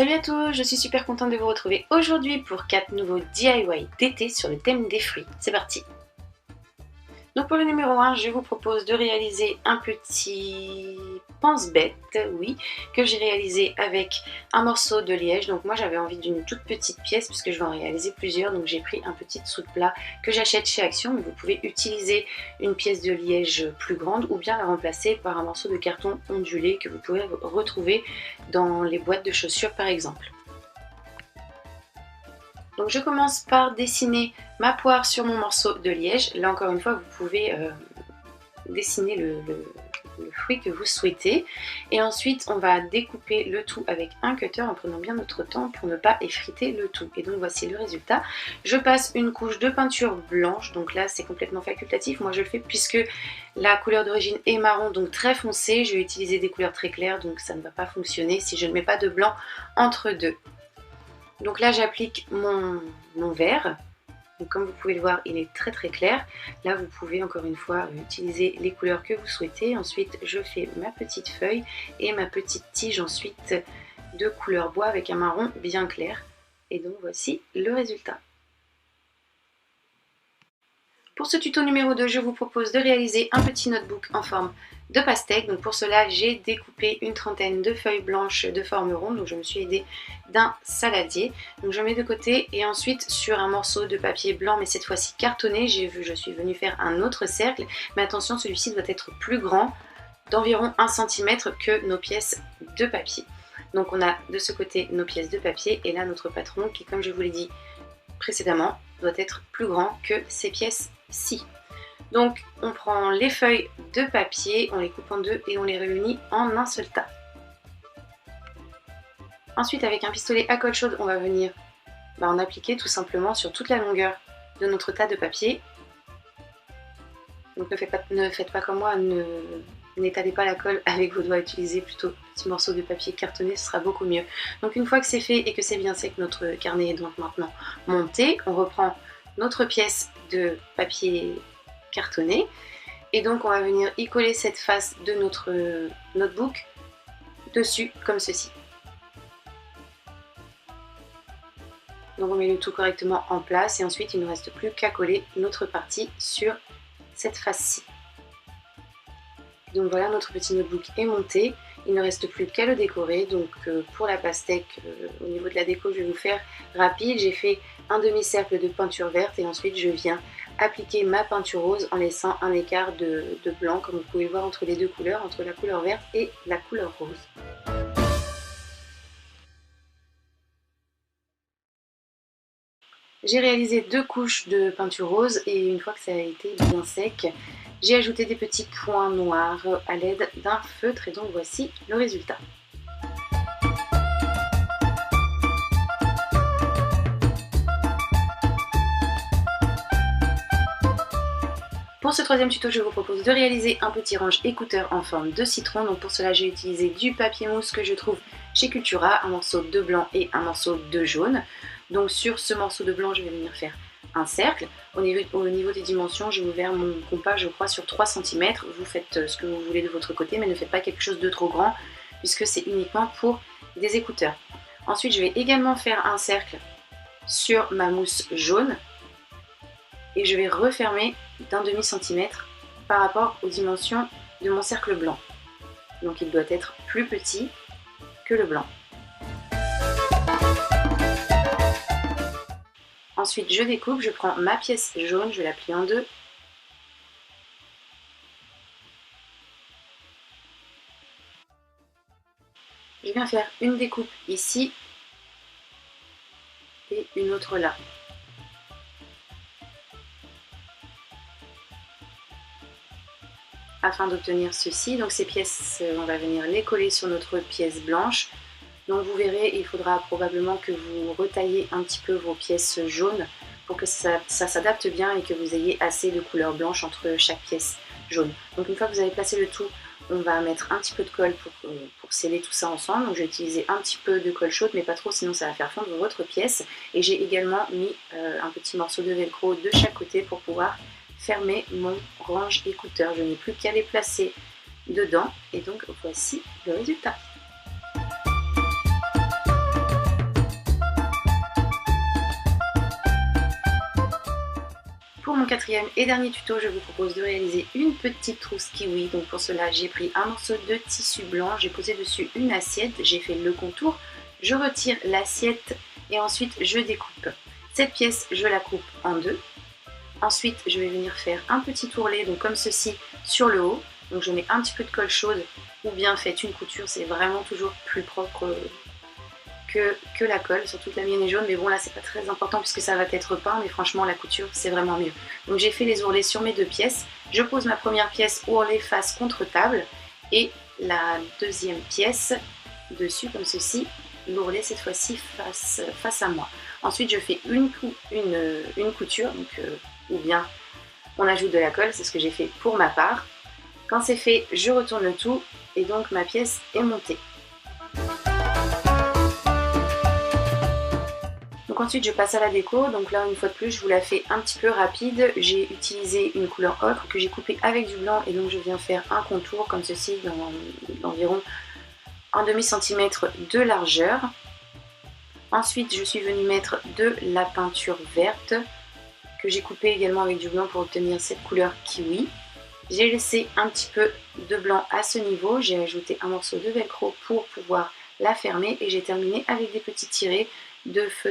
Salut à tous, je suis super contente de vous retrouver aujourd'hui pour 4 nouveaux DIY d'été sur le thème des fruits. C'est parti! Donc pour le numéro 1, je vous propose de réaliser un petit pense-bête, oui, que j'ai réalisé avec un morceau de liège. Donc moi j'avais envie d'une toute petite pièce puisque je vais en réaliser plusieurs. Donc j'ai pris un petit dessous de plat que j'achète chez Action, mais vous pouvez utiliser une pièce de liège plus grande ou bien la remplacer par un morceau de carton ondulé que vous pouvez retrouver dans les boîtes de chaussures par exemple. Donc je commence par dessiner ma poire sur mon morceau de liège. Là encore une fois, vous pouvez dessiner le fruit que vous souhaitez. Et ensuite, on va découper le tout avec un cutter en prenant bien notre temps pour ne pas effriter le tout. Et donc voici le résultat. Je passe une couche de peinture blanche. Donc là, c'est complètement facultatif. Moi, je le fais puisque la couleur d'origine est marron, donc très foncé. Je vais utiliser des couleurs très claires, donc ça ne va pas fonctionner si je ne mets pas de blanc entre deux. Donc là j'applique mon vert, donc comme vous pouvez le voir il est très clair. Là vous pouvez encore une fois utiliser les couleurs que vous souhaitez. Ensuite je fais ma petite feuille et ma petite tige ensuite de couleur bois avec un marron bien clair. Et donc voici le résultat. Pour ce tuto numéro 2, je vous propose de réaliser un petit notebook en forme de pastèque. Donc pour cela, j'ai découpé une trentaine de feuilles blanches de forme ronde. Donc je me suis aidée d'un saladier. Donc je mets de côté et ensuite sur un morceau de papier blanc, mais cette fois-ci cartonné, je suis venue faire un autre cercle. Mais attention, celui-ci doit être plus grand, d'environ 1 cm que nos pièces de papier. Donc on a de ce côté nos pièces de papier et là notre patron qui, comme je vous l'ai dit précédemment, doit être plus grand que ces pièces-ci. Donc on prend les feuilles de papier, on les coupe en deux et on les réunit en un seul tas. Ensuite avec un pistolet à colle chaude, on va venir en appliquer tout simplement sur toute la longueur de notre tas de papier. Donc ne faites pas comme moi, n'étalez pas la colle avec vos doigts, utilisez plutôt un petit morceau de papier cartonné, ce sera beaucoup mieux. Donc une fois que c'est fait et que c'est bien sec, notre carnet est donc maintenant monté, on reprend notre pièce de papier cartonné et donc on va venir y coller cette face de notre notebook dessus comme ceci. Donc on met le tout correctement en place et ensuite il ne reste plus qu'à coller notre partie sur cette face-ci. Donc voilà, notre petit notebook est monté, il ne reste plus qu'à le décorer. Donc pour la pastèque, au niveau de la déco, je vais vous faire rapide. J'ai fait un demi-cercle de peinture verte et ensuite je viens appliquer ma peinture rose en laissant un écart de blanc, comme vous pouvez le voir, entre les deux couleurs, entre la couleur verte et la couleur rose. J'ai réalisé 2 couches de peinture rose et une fois que ça a été bien sec, j'ai ajouté des petits points noirs à l'aide d'un feutre et donc voici le résultat. Pour ce troisième tuto, je vous propose de réaliser un petit range écouteur en forme de citron. Donc pour cela, j'ai utilisé du papier mousse que je trouve chez Cultura, un morceau de blanc et un morceau de jaune. Donc sur ce morceau de blanc, je vais venir faire un cercle. Au niveau des dimensions, j'ai ouvert mon compas, je crois, sur 3 cm. Vous faites ce que vous voulez de votre côté, mais ne faites pas quelque chose de trop grand, puisque c'est uniquement pour des écouteurs. Ensuite, je vais également faire un cercle sur ma mousse jaune. Et je vais refermer d'un demi-centimètre par rapport aux dimensions de mon cercle blanc. Donc il doit être plus petit que le blanc. Ensuite je découpe, je prends ma pièce jaune, je la plie en deux. Je viens faire une découpe ici et une autre là. Afin d'obtenir ceci, donc ces pièces, on va venir les coller sur notre pièce blanche. Donc vous verrez, il faudra probablement que vous retaillez un petit peu vos pièces jaunes pour que ça s'adapte bien et que vous ayez assez de couleur blanche entre chaque pièce jaune. Donc une fois que vous avez placé le tout, on va mettre un petit peu de colle pour sceller tout ça ensemble. Donc j'ai utilisé un petit peu de colle chaude, mais pas trop, sinon ça va faire fondre votre pièce. Et j'ai également mis un petit morceau de velcro de chaque côté pour pouvoir fermer mon range écouteur. Je n'ai plus qu'à les placer dedans et donc voici le résultat. mon quatrième et dernier tuto, je vous propose de réaliser une petite trousse kiwi. Donc pour cela, j'ai pris un morceau de tissu blanc, j'ai posé dessus une assiette, j'ai fait le contour, je retire l'assiette et ensuite je découpe. Cette pièce, je la coupe en deux. Ensuite, je vais venir faire un petit ourlet, donc comme ceci, sur le haut. Donc je mets un petit peu de colle chaude ou bien faites une couture, c'est vraiment toujours plus propre que la colle, surtout que la mienne est jaune, mais bon là c'est pas très important puisque ça va être peint, mais franchement la couture c'est vraiment mieux. Donc j'ai fait les ourlets sur mes deux pièces, je pose ma première pièce ourlet face contre table et la deuxième pièce dessus comme ceci, l'ourlet cette fois-ci face à moi. Ensuite je fais une couture, donc, ou bien on ajoute de la colle, c'est ce que j'ai fait pour ma part. Quand c'est fait, je retourne le tout et donc ma pièce est montée. Donc ensuite je passe à la déco, donc là une fois de plus je vous la fais un petit peu rapide. J'ai utilisé une couleur ocre que j'ai coupée avec du blanc et donc je viens faire un contour comme ceci d'environ un demi-centimètre de largeur. Ensuite je suis venue mettre de la peinture verte que j'ai coupée également avec du blanc pour obtenir cette couleur kiwi. J'ai laissé un petit peu de blanc à ce niveau, j'ai ajouté un morceau de velcro pour pouvoir la fermer et j'ai terminé avec des petits tirets de feutre